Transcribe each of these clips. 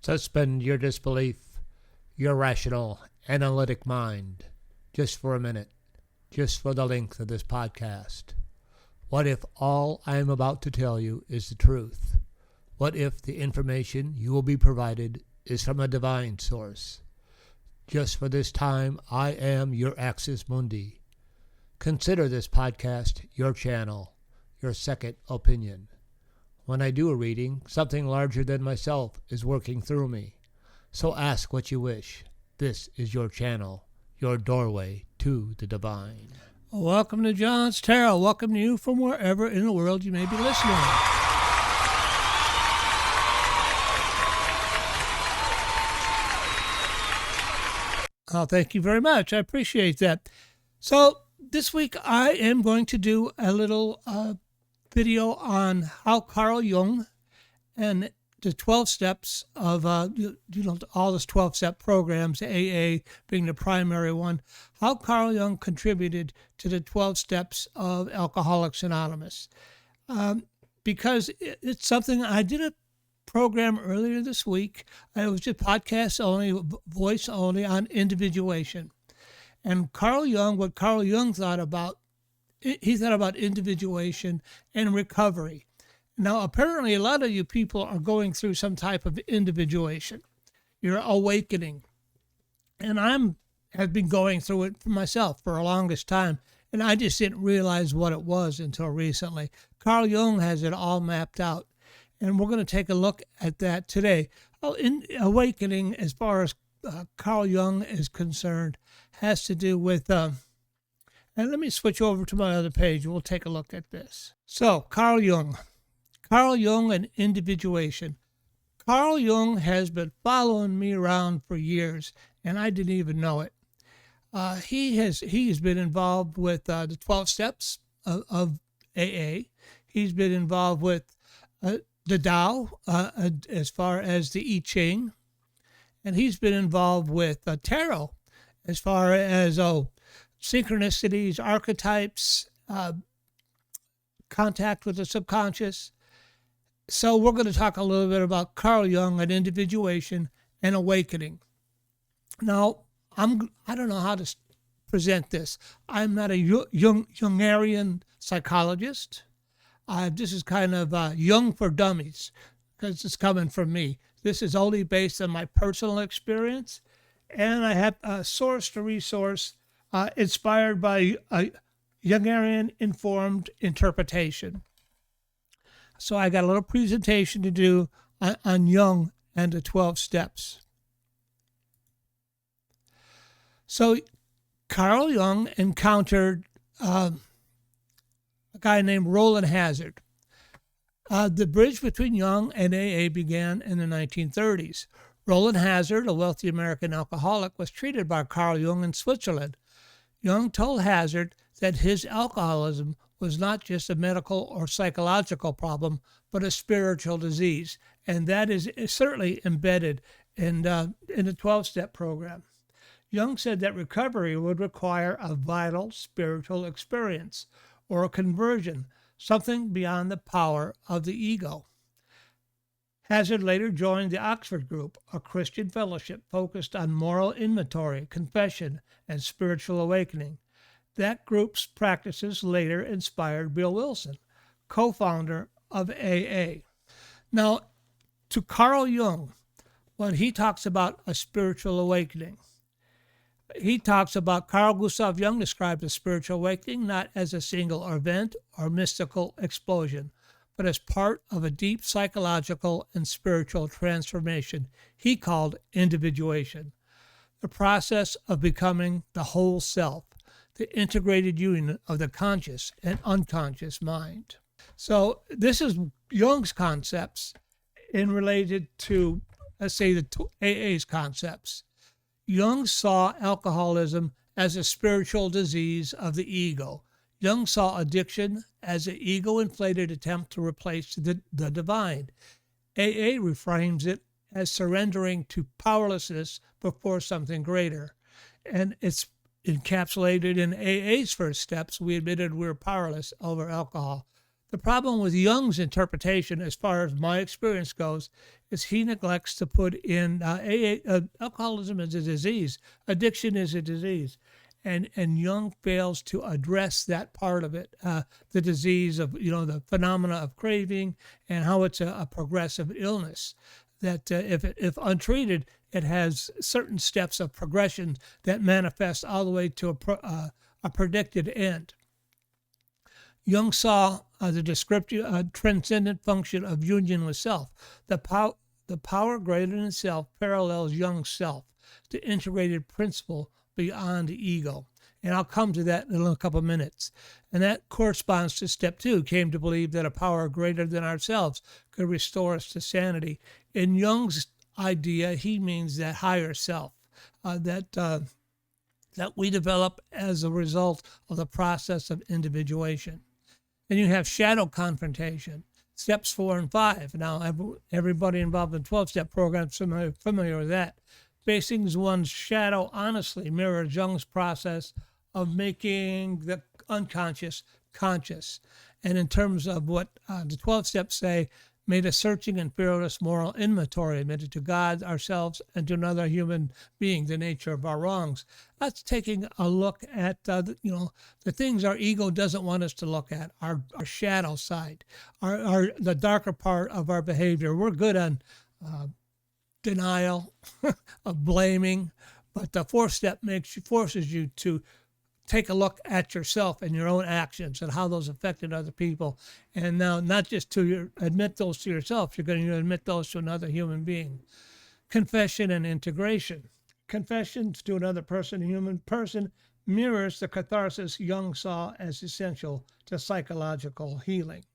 Suspend your disbelief, your rational, analytic mind, just for a minute, just for the length of this podcast. What if all I am about to tell you is the truth? What if the information you will be provided is from a divine source? Just for this time, I am your Axis Mundi. Consider this podcast your channel, your second opinion. When I do a reading, something larger than myself is working through me. So ask what you wish. This is your channel, your doorway to the divine. Welcome to JohnsTarot. Welcome to you from wherever in the world you may be listening. Oh, thank you very much. I appreciate that. So this week I am going to do a little video on how Carl Jung and the 12 steps of, all those 12-step programs, AA being the primary one, how Carl Jung contributed to the 12 steps of Alcoholics Anonymous. Because it's something, I did a program earlier this week. It was just podcast only, voice only on individuation. And Carl Jung, what Carl Jung thought about, he thought about individuation and recovery. Now, apparently, a lot of you people are going through some type of individuation. You're awakening. And have been going through it for myself for the longest time, and I just didn't realize what it was until recently. Carl Jung has it all mapped out, and we're going to take a look at that today. Awakening, as far as Carl Jung is concerned, has to do with... And let me switch over to my other page and we'll take a look at this. So, Carl Jung and Individuation. Carl Jung has been following me around for years, and I didn't even know it. He has been involved with the 12 steps of AA. He's been involved with the Tao as far as the I Ching. And he's been involved with tarot as far as synchronicities, archetypes, contact with the subconscious. So we're going to talk a little bit about Carl Jung and individuation and awakening. Now, I don't know how to present this. I'm not a Jungian psychologist. This is kind of Jung for dummies because it's coming from me. This is only based on my personal experience, and I have a source to resource inspired by a Jungian informed interpretation. So I got a little presentation to do on Jung and the 12 steps. So Carl Jung encountered a guy named Roland Hazard. The bridge between Jung and AA began in the 1930s. Roland Hazard, a wealthy American alcoholic, was treated by Carl Jung in Switzerland. Jung told Hazard that his alcoholism was not just a medical or psychological problem, but a spiritual disease, and that is certainly embedded in the 12-step program. Jung said that recovery would require a vital spiritual experience, or a conversion, something beyond the power of the ego. Hazard later joined the Oxford Group, a Christian fellowship focused on moral inventory, confession, and spiritual awakening. That group's practices later inspired Bill Wilson, co-founder of AA. Now, to Carl Jung, when he talks about a spiritual awakening, he talks about Carl Gustav Jung described a spiritual awakening not as a single event or mystical explosion, but as part of a deep psychological and spiritual transformation he called individuation, the process of becoming the whole self, the integrated union of the conscious and unconscious mind. So this is Jung's concepts in related to, let's say, the AA's concepts. Jung saw alcoholism as a spiritual disease of the ego. Jung saw addiction as an ego-inflated attempt to replace the divine. AA reframes it as surrendering to powerlessness before something greater. And it's encapsulated in AA's first steps. We admitted we were powerless over alcohol. The problem with Jung's interpretation, as far as my experience goes, is he neglects to put in alcoholism is a disease, addiction is a disease, and Jung fails to address that part of it, the disease of the phenomena of craving and how it's a progressive illness. That if untreated, it has certain steps of progression that manifest all the way to a predicted end. Jung saw the descriptive, transcendent function of union with self. The power greater than self parallels Jung's self, the integrated principle beyond the ego. And I'll come to that in a couple of minutes. And that corresponds to step 2, came to believe that a power greater than ourselves could restore us to sanity. In Jung's idea, he means that higher self, that we develop as a result of the process of individuation. Then you have shadow confrontation, steps 4 and 5. Now, everybody involved in the 12-step program is familiar with that. Facing one's shadow honestly mirrors Jung's process of making the unconscious conscious. And in terms of what the 12 steps say, made a searching and fearless moral inventory admitted to God, ourselves, and to another human being, the nature of our wrongs. That's taking a look at, the things our ego doesn't want us to look at, our shadow side, the darker part of our behavior. We're good on denial, of blaming, but the 4th step forces you to take a look at yourself and your own actions and how those affected other people. And now, not just to admit those to yourself, you're going to admit those to another human being. Confession and integration. Confession to another person, a human person, mirrors the catharsis Jung saw as essential to psychological healing.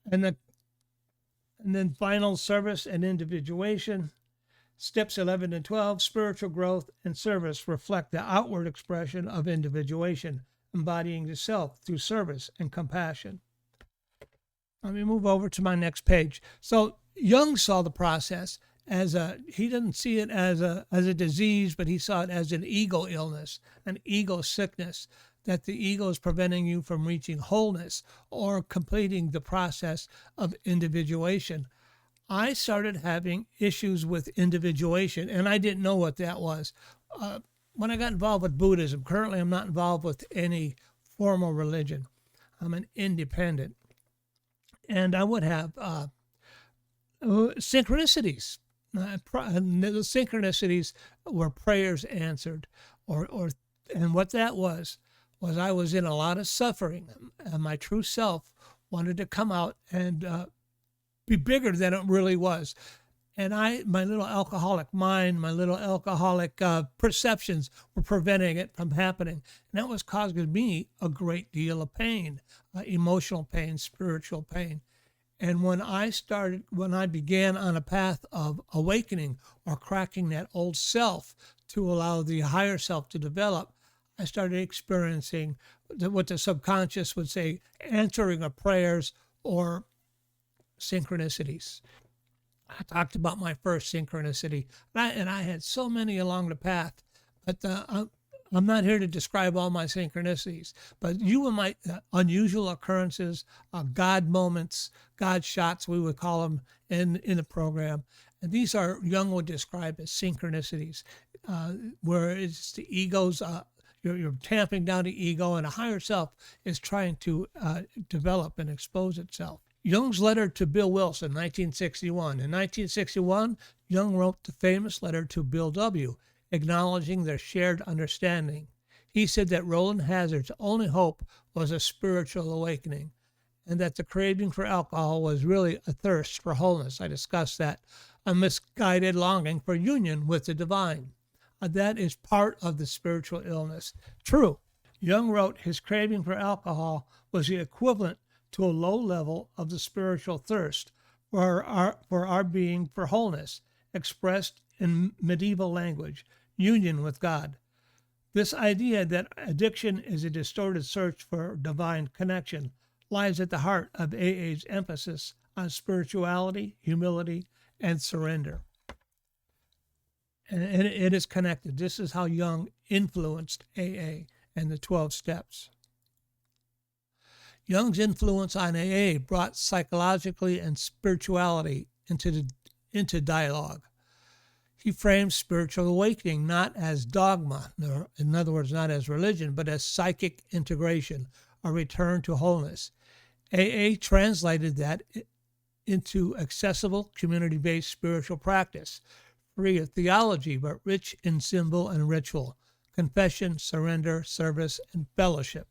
And then final, service and individuation. Steps 11 and 12, spiritual growth and service reflect the outward expression of individuation, embodying the self through service and compassion. Let me move over to my next page. So Jung saw the process as he didn't see it as a disease, but he saw it as an ego illness, an ego sickness, that the ego is preventing you from reaching wholeness or completing the process of individuation. I started having issues with individuation, and I didn't know what that was. When I got involved with Buddhism, currently I'm not involved with any formal religion. I'm an independent. And I would have synchronicities. The synchronicities were prayers answered, and what that was I was in a lot of suffering, and my true self wanted to come out and be bigger than it really was. And my little alcoholic mind, my little alcoholic perceptions were preventing it from happening. And that was causing me a great deal of pain, emotional pain, spiritual pain. And when I began on a path of awakening or cracking that old self to allow the higher self to develop, I started experiencing what the subconscious would say, answering of prayers or synchronicities. I talked about my first synchronicity, and I had so many along the path, but I'm not here to describe all my synchronicities, but you might, unusual occurrences, God moments, God shots, we would call them in the program. And these are, Jung would describe as synchronicities, where it's the ego's, you're tamping down the ego, and a higher self is trying to develop and expose itself. Jung's letter to Bill Wilson, 1961. In 1961, Jung wrote the famous letter to Bill W., acknowledging their shared understanding. He said that Roland Hazard's only hope was a spiritual awakening, and that the craving for alcohol was really a thirst for wholeness. I discussed that. A misguided longing for union with the divine. That is part of the spiritual illness. True. Jung wrote his craving for alcohol was the equivalent to a low level of the spiritual thirst for our being for wholeness, expressed in medieval language, union with God. This idea that addiction is a distorted search for divine connection lies at the heart of AA's emphasis on spirituality, humility, and surrender. And it is connected. This is how Jung influenced AA and the 12 steps. Jung's influence on AA brought psychologically and spirituality into dialogue. He frames spiritual awakening not as dogma, in other words, not as religion, but as psychic integration, a return to wholeness. AA translated that into accessible, community-based spiritual practice, free of theology, but rich in symbol and ritual, confession, surrender, service, and fellowship.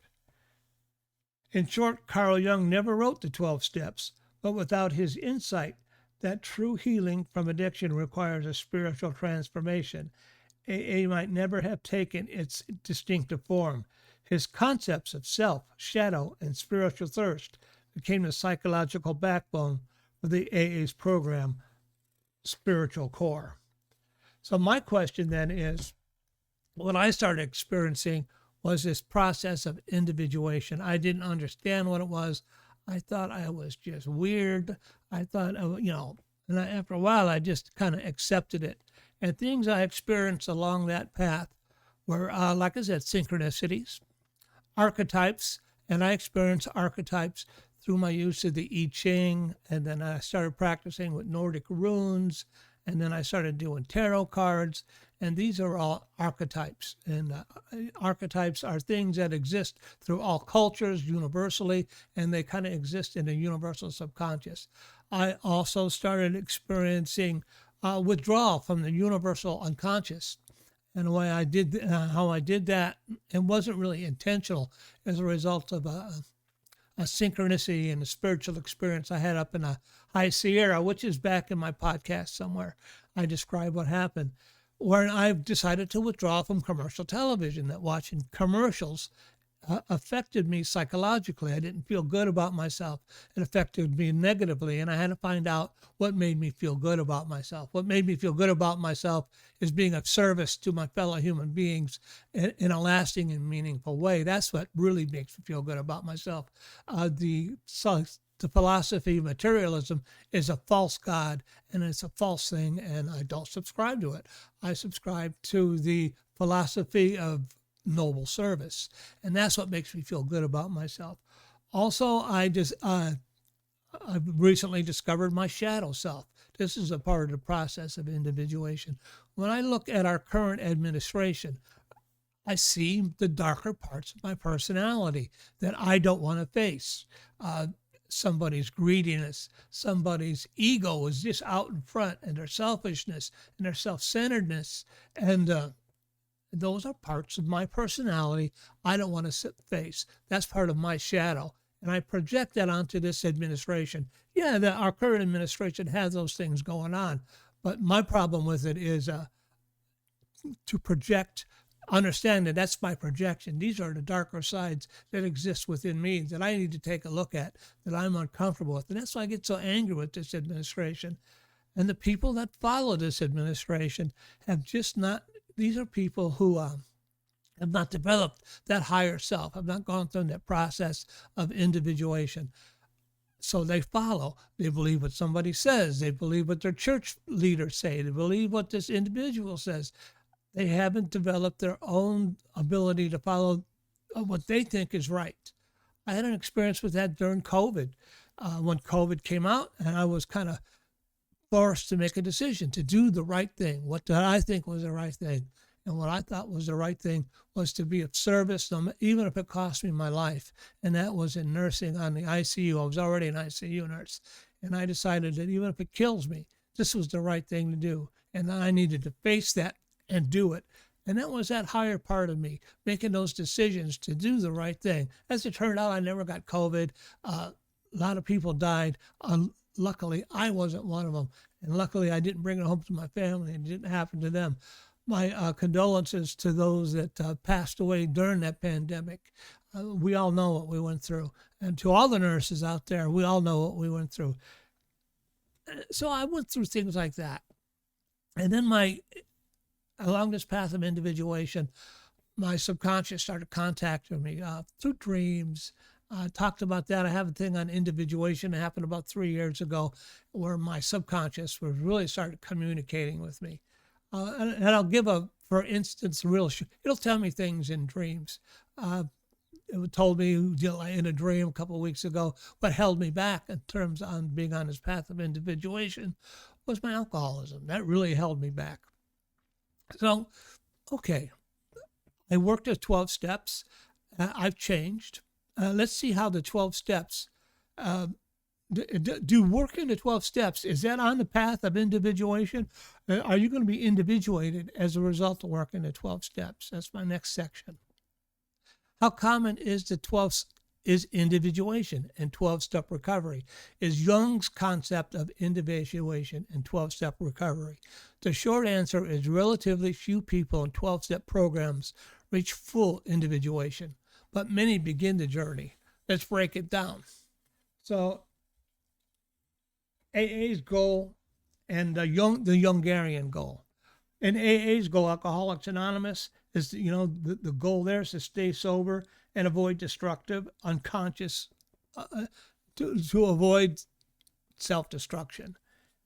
In short, Carl Jung never wrote the 12 steps, but without his insight that true healing from addiction requires a spiritual transformation, AA might never have taken its distinctive form. His concepts of self, shadow, and spiritual thirst became the psychological backbone of the AA's program, Spiritual Core. So my question then is, what I started experiencing was this process of individuation. I didn't understand what it was. I thought I was just weird. I thought, and after a while, I just kind of accepted it. And things I experienced along that path were, like I said, synchronicities, archetypes, and I experienced archetypes through my use of the I Ching, and then I started practicing with Nordic runes, and then I started doing tarot cards, and these are all archetypes. And archetypes are things that exist through all cultures universally, and they kind of exist in a universal subconscious. I also started experiencing withdrawal from the universal unconscious. And the way how I did that, it wasn't really intentional as a result of a synchronicity and a spiritual experience I had up in a High Sierra, which is back in my podcast somewhere. I describe what happened, where I've decided to withdraw from commercial television, that watching commercials affected me psychologically. I didn't feel good about myself. It affected me negatively, and I had to find out what made me feel good about myself. What made me feel good about myself is being of service to my fellow human beings in a lasting and meaningful way. That's what really makes me feel good about myself. The philosophy of materialism is a false god, and it's a false thing, and I don't subscribe to it. I subscribe to the philosophy of noble service, and that's what makes me feel good about myself. Also, I've recently discovered my shadow self. This is a part of the process of individuation. When I look at our current administration, I see the darker parts of my personality that I don't want to face. Somebody's greediness, somebody's ego is just out in front, and their selfishness and their self-centeredness, and those are parts of my personality I don't want to face. That's part of my shadow. And I project that onto this administration. Yeah, our current administration has those things going on. But my problem with it is to project, understand that that's my projection. These are the darker sides that exist within me that I need to take a look at, that I'm uncomfortable with. And that's why I get so angry with this administration. And the people that follow this administration have just not, these are people who have not developed that higher self, have not gone through that process of individuation. So they follow. They believe what somebody says. They believe what their church leaders say. They believe what this individual says. They haven't developed their own ability to follow what they think is right. I had an experience with that during COVID. When COVID came out, and I was kind of forced to make a decision to do the right thing. What did I think was the right thing? And what I thought was the right thing was to be of service, even if it cost me my life. And that was in nursing on the ICU. I was already an ICU nurse. And I decided that even if it kills me, this was the right thing to do. And I needed to face that and do it. And that was that higher part of me, making those decisions to do the right thing. As it turned out, I never got COVID. A lot of people died. Luckily, I wasn't one of them. And luckily, I didn't bring it home to my family. It didn't happen to them. My condolences to those that passed away during that pandemic. We all know what we went through. And to all the nurses out there, we all know what we went through. So I went through things like that. And then along this path of individuation, my subconscious started contacting me through dreams. I talked about that. I have a thing on individuation that happened about 3 years ago where my subconscious was really started communicating with me. And I'll give for instance, it'll tell me things in dreams. it told me, in a dream a couple of weeks ago, what held me back in terms of being on this path of individuation was my alcoholism. That really held me back. So, okay, I worked at 12 steps. I've changed. Let's see how the 12 steps do work in the 12 steps. Is that on the path of individuation? Are you going to be individuated as a result of working the 12 steps? That's my next section. How common is individuation and 12-step recovery? Is Jung's concept of individuation and 12-step recovery? The short answer is relatively few people in 12-step programs reach full individuation, but many begin the journey. Let's break it down. So AA's goal and the Jungarian goal. In AA's goal, Alcoholics Anonymous, is the goal there is to stay sober and avoid destructive, unconscious, to avoid self-destruction.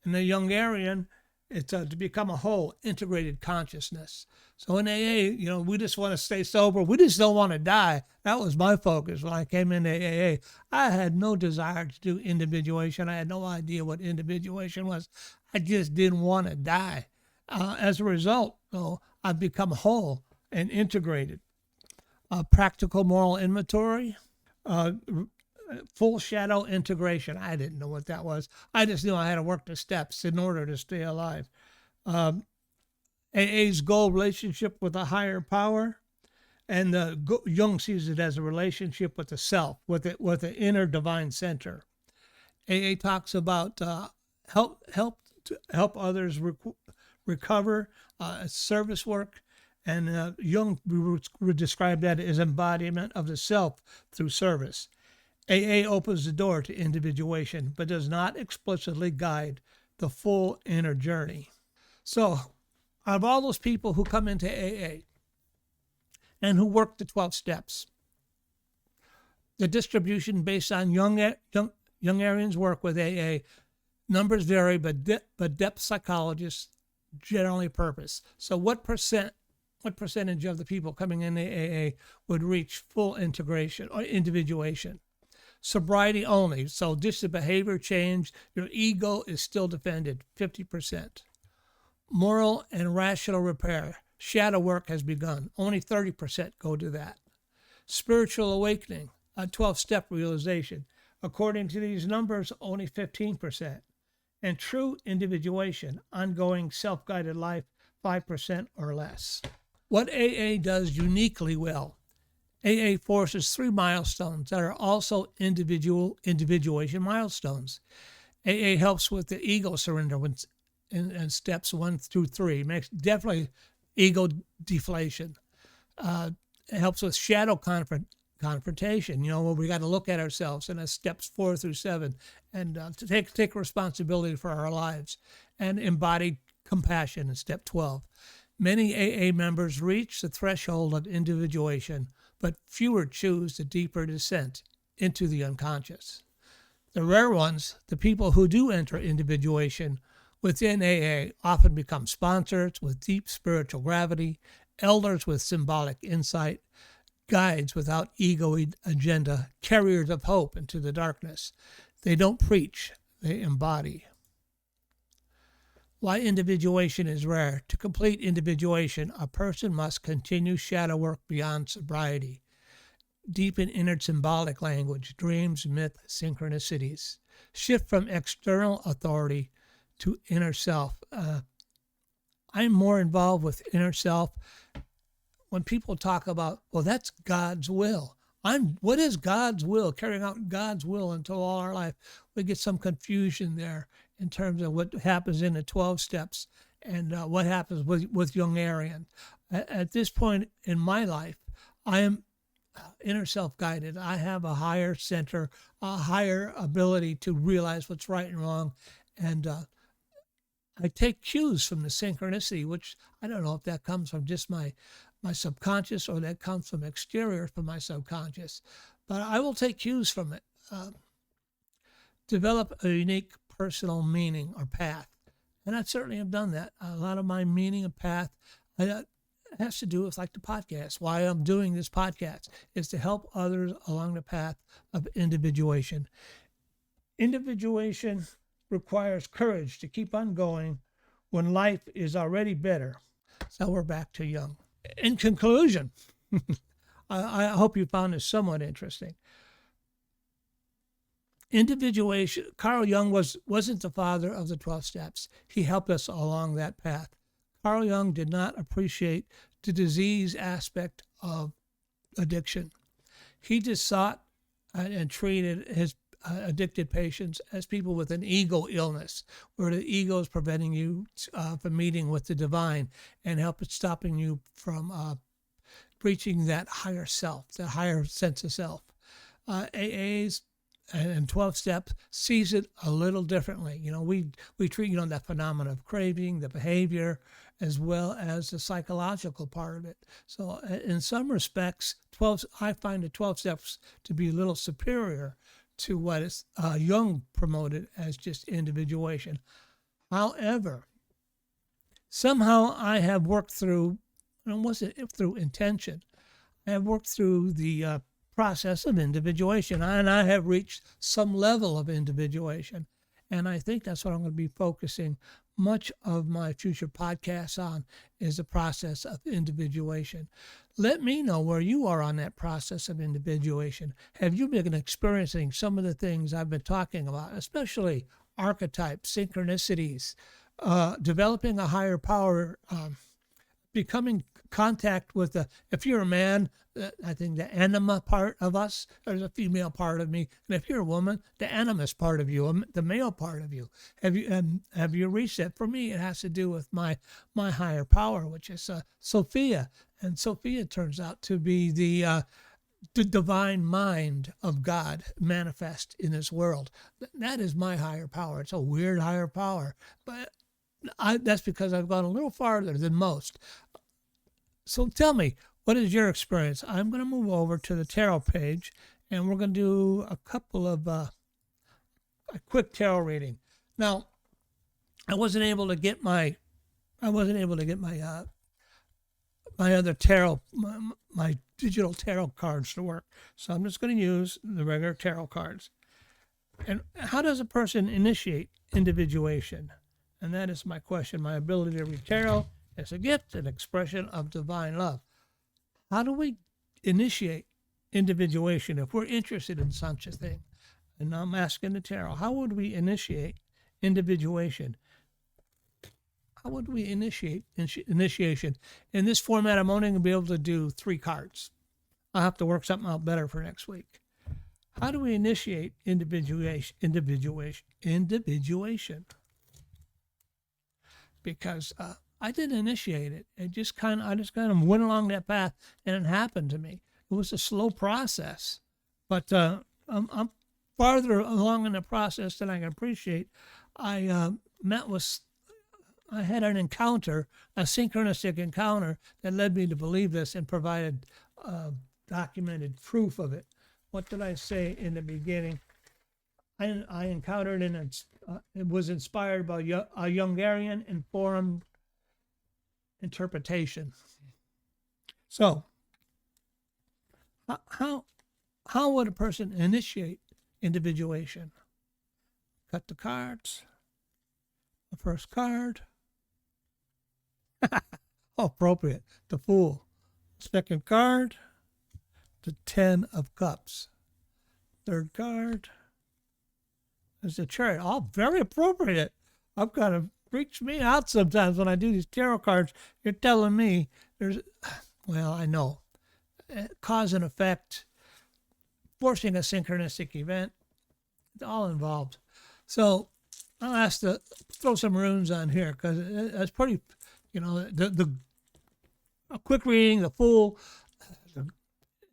In the Jungarian, it's to become a whole, integrated consciousness. So in AA, we just want to stay sober. We just don't want to die. That was my focus when I came into AA. I had no desire to do individuation. I had no idea what individuation was. I just didn't want to die. As a result, though, I've become whole and integrated. Practical moral inventory, full shadow integration. I didn't know what that was. I just knew I had to work the steps in order to stay alive. AA's goal, relationship with a higher power, and Jung sees it as a relationship with the self, with the inner divine center. AA talks about help others recover, service work, and Jung would describe that as embodiment of the self through service. AA opens the door to individuation, but does not explicitly guide the full inner journey. So, out of all those people who come into AA and who work the 12 steps, the distribution based on Jungarian's work with AA, numbers vary, but depth psychologists generally purpose. So what percentage of the people coming into AA would reach full integration or individuation? Sobriety only, so just the behavior change, your ego is still defended, 50%. Moral and rational repair, shadow work has begun, only 30% go to that. Spiritual awakening, a 12-step realization, according to these numbers, only 15%. And true individuation, ongoing self-guided life, 5% or less. What AA does uniquely well, AA forces 3 milestones that are also individuation milestones. AA helps with the ego surrender in steps 1 through 3. Makes definitely ego deflation. It helps with shadow confrontation. Where we got to look at ourselves, and that's steps 4 through 7, and to take responsibility for our lives, and embodied compassion in step 12. Many AA members reach the threshold of individuation, but fewer choose the deeper descent into the unconscious. The rare ones, the people who do enter individuation within AA, often become sponsors with deep spiritual gravity, elders with symbolic insight, guides without ego agenda, carriers of hope into the darkness. They don't preach, they embody. Why individuation is rare. To complete individuation, a person must continue shadow work beyond sobriety, deepen inner symbolic language, dreams, myth, synchronicities, shift from external authority to inner self. I'm more involved with inner self. When people talk about, well, that's God's will. What is God's will? Carrying out God's will until all our life. We get some confusion there in terms of what happens in the 12 steps and what happens with Jungarian. At this point in my life, I am inner self-guided. I have a higher center, a higher ability to realize what's right and wrong. And I take cues from the synchronicity, which I don't know if that comes from just my subconscious or that comes from exterior from my subconscious. But I will take cues from it. Develop a unique personal meaning or path. And I certainly have done that. A lot of my meaning and path has to do with like the podcast. Why I'm doing this podcast is to help others along the path of individuation. Individuation requires courage to keep on going when life is already better. So we're back to Jung. In conclusion, I hope you found this somewhat interesting. Individuation, Carl Jung wasn't the father of the 12 steps. He helped us along that path. Carl Jung did not appreciate the disease aspect of addiction. He just sought and treated his addicted patients as people with an ego illness, where the ego is preventing you from meeting with the divine and stopping you from reaching that higher self, that higher sense of self. AA's and 12 steps sees it a little differently. We treat that phenomenon of craving, the behavior, as well as the psychological part of it. So in some respects, I find the 12 steps to be a little superior to what is Jung promoted as just individuation. However, somehow I have worked through, and it wasn't through intention, I have worked through the process of individuation, and I have reached some level of individuation. And I think that's what I'm going to be focusing much of my future podcasts on, is the process of individuation. Let me know where you are on that process of individuation. Have you been experiencing some of the things I've been talking about, especially archetypes, synchronicities, developing a higher power, becoming contact with if you're a man, I think the anima part of us, there's a female part of me, and if you're a woman, the animus part of you, the male part of you. Have you reached that? For me, it has to do with my higher power, which is Sophia, and Sophia turns out to be the divine mind of God manifest in this world. That is my higher power. It's a weird higher power, but that's because I've gone a little farther than most. So tell me, what is your experience? I'm going to move over to the tarot page, and we're going to do a couple of a quick tarot reading. Now, I wasn't able to get my my other tarot, my digital tarot cards to work. So I'm just going to use the regular tarot cards. And how does a person initiate individuation? And that is my question. My ability to read tarot is a gift, an expression of divine love. How do we initiate individuation if we're interested in such a thing? And I'm asking the tarot, how would we initiate individuation? How would we initiate initiation? In this format, I'm only going to be able to do 3 cards. I'll have to work something out better for next week. How do we initiate individuation? Because I didn't initiate it. I just kind of went along that path, and it happened to me. It was a slow process, but I'm farther along in the process than I can appreciate. I had an encounter, a synchronistic encounter that led me to believe this and provided documented proof of it. What did I say in the beginning? I encountered it was inspired by a Jungian informed interpretation. So, how would a person initiate individuation? Cut the cards. The first card. Appropriate. The Fool. Second card. The 10 of Cups. Third card. There's the Chariot. All very appropriate. I've got to freaks me out sometimes when I do these tarot cards. You're telling me I know. Cause and effect, forcing a synchronistic event, it's all involved. So I'll ask to throw some runes on here because it's pretty, a quick reading, the Fool,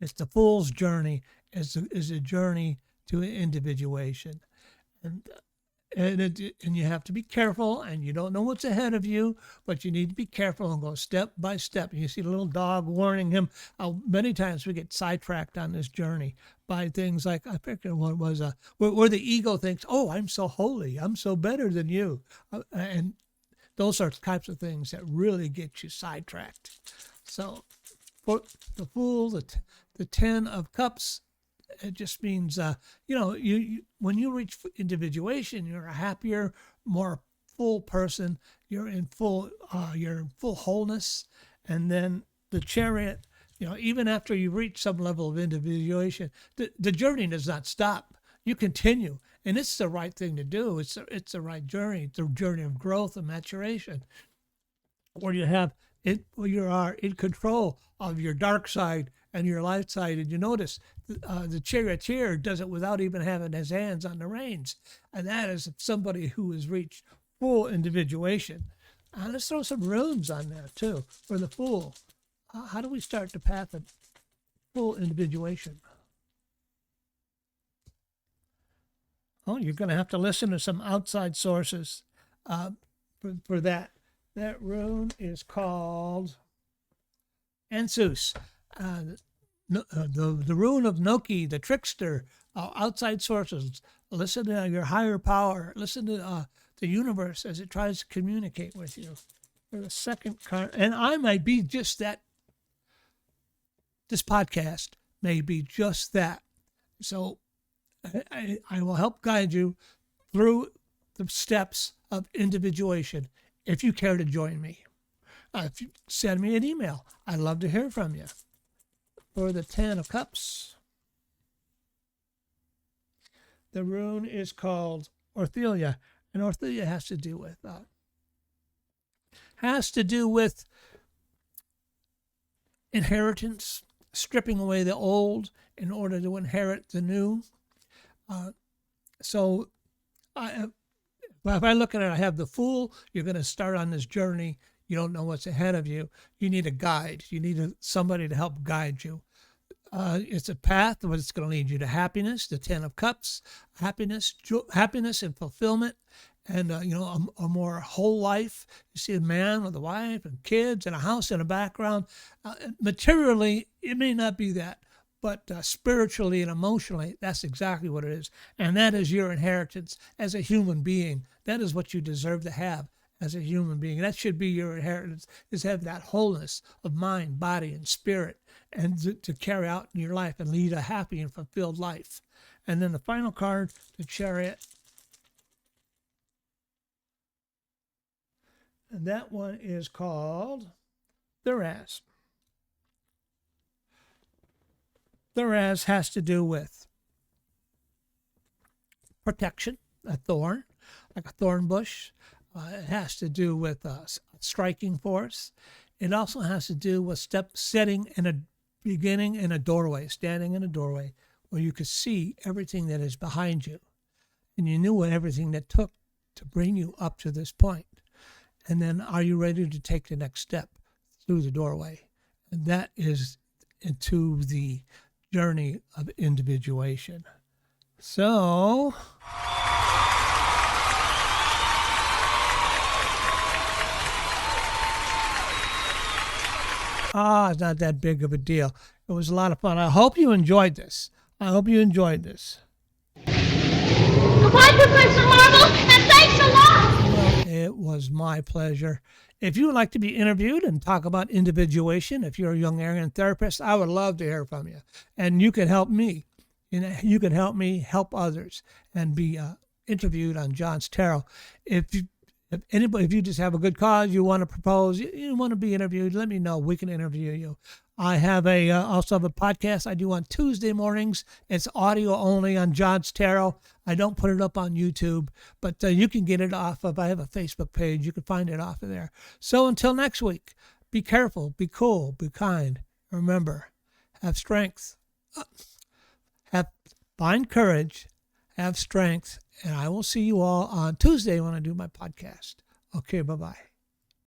it's the Fool's journey, is a journey to individuation. And you have to be careful, and you don't know what's ahead of you, but you need to be careful and go step by step. And you see the little dog warning him. Many times we get sidetracked on this journey by things like, I forget what it was, where the ego thinks, oh, I'm so holy, I'm so better than you. And those are types of things that really get you sidetracked. So for the Fool, the Ten of Cups, it just means, you when you reach individuation, you're a happier, more full person. You're in full wholeness. And then the Chariot, even after you reach some level of individuation, the journey does not stop. You continue, and it's the right thing to do. It's the right journey. It's a journey of growth and maturation, where you are in control of your dark side and your light side. And you notice the charioteer does it without even having his hands on the reins, and that is somebody who has reached full individuation. Let's throw some runes on there too for the Fool. How do we start the path of full individuation? Oh, you're going to have to listen to some outside sources for that. That rune is called Ansus. The rune of Noki, the trickster. Outside sources. Listen to your higher power. Listen to the universe as it tries to communicate with you. For the second card, and I might be just that. This podcast may be just that. So I will help guide you through the steps of individuation if you care to join me. If you send me an email, I'd love to hear from you. For the Ten of Cups, the rune is called Orthelia, and Orthelia has to do with inheritance, stripping away the old in order to inherit the new. So if I look at it, I have the Fool. You're going to start on this journey. You don't know what's ahead of you. You need a guide. You need somebody to help guide you. It's a path, but it's going to lead you to happiness, the Ten of Cups, happiness and fulfillment, and a more whole life. You see a man with a wife and kids and a house in the background. Materially, it may not be that, but spiritually and emotionally, that's exactly what it is. And that is your inheritance as a human being. That is what you deserve to have as a human being. That should be your inheritance, is have that wholeness of mind, body, and spirit, and to carry out in your life and lead a happy and fulfilled life. And then the final card, the Chariot. And that one is called the Raz. The Raz has to do with protection, a thorn, like a thorn bush. It has to do with striking force. It also has to do with standing in a doorway where you could see everything that is behind you. And you knew everything that took to bring you up to this point. And then are you ready to take the next step through the doorway? And that is into the journey of individuation. So it's not that big of a deal. It was a lot of fun. I hope you enjoyed this. Goodbye, Professor Marvel, and thanks a lot! Well, it was my pleasure. If you would like to be interviewed and talk about individuation, if you're a Jungian therapist, I would love to hear from you. And you can help me. You can help me help others and be interviewed on JohnsTarot. If you just have a good cause, you want to propose, you want to be interviewed, let me know. We can interview you. I have also have a podcast I do on Tuesday mornings. It's audio only on JohnsTarot. I don't put it up on YouTube, but you can get it off of, I have a Facebook page. You can find it off of there. So until next week, be careful, be cool, be kind. Remember, have strength. Find courage, have strength, and I will see you all on Tuesday when I do my podcast. Okay, bye-bye.